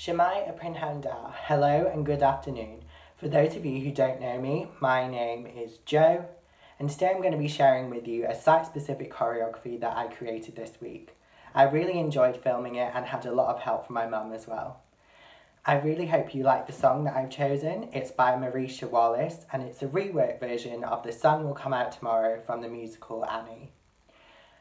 Shemai Aprinhanda, hello and good afternoon. For those of you who don't know me, my name is Joe, and today I'm going to be sharing with you a site-specific choreography that I created this week. I really enjoyed filming it and had a lot of help from my mum as well. I really hope you like the song that I've chosen. It's by Marisha Wallace and it's a reworked version of The Sun Will Come Out Tomorrow from the musical Annie.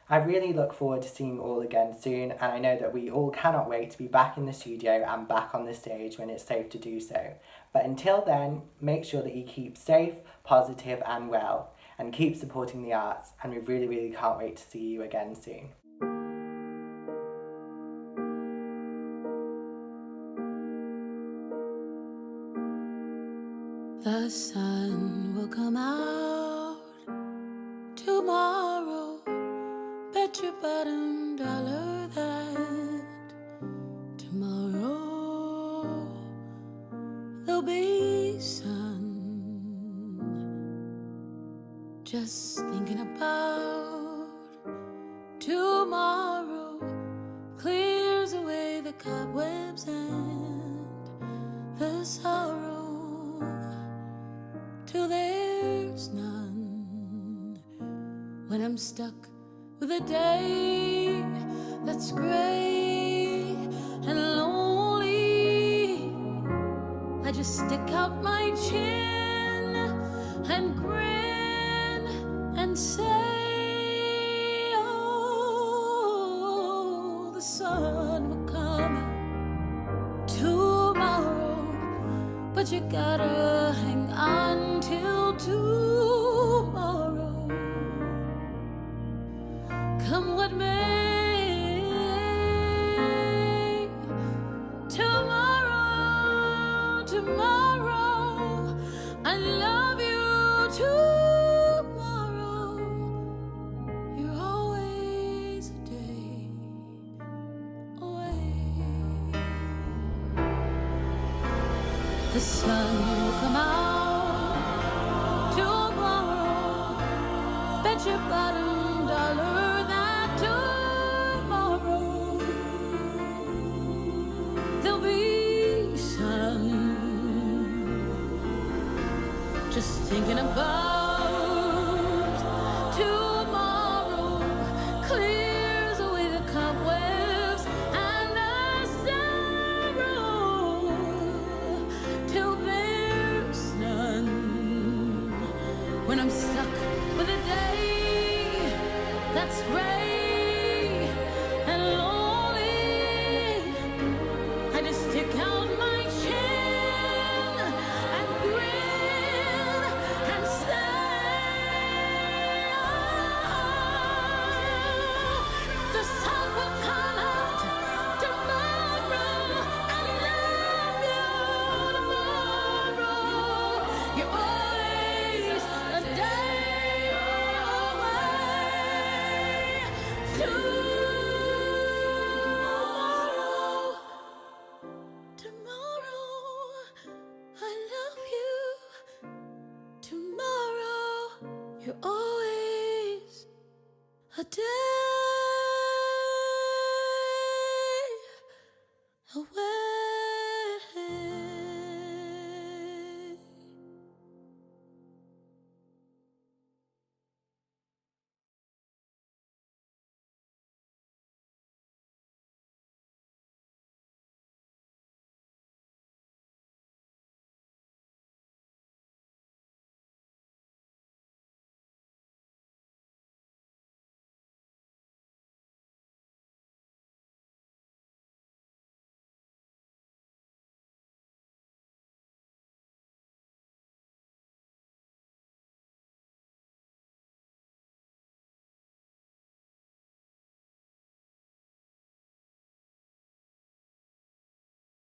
I really look forward to seeing you all again soon, and I know that we all cannot wait to be back in the studio and back on the stage when it's safe to do so. But until then, make sure that you keep safe, positive and well, and keep supporting the arts, and we really can't wait to see you again soon. The sun will come out tomorrow. Bet your bottom dollar that tomorrow there'll be sun. Just thinking about tomorrow clears away the cobwebs and the sorrow till there's none. When I'm stuck with a day that's gray and lonely, I just stick out my chin and grin and say, oh, the sun will come out tomorrow, but you gotta hang on till tomorrow. Come what may, tomorrow, I love you tomorrow. You're always a day away. The sun will come out tomorrow. Bet your bottom dollar there'll be sun. Just thinking about tomorrow clears away the cobwebs and the sorrow till there's none. When I'm stuck with a day that's gray and lonely, I just stick out my chin and grin and say, oh, the sun will come out tomorrow. I love you tomorrow. You're always a day away. Tomorrow, I love you. Tomorrow, you're always a day.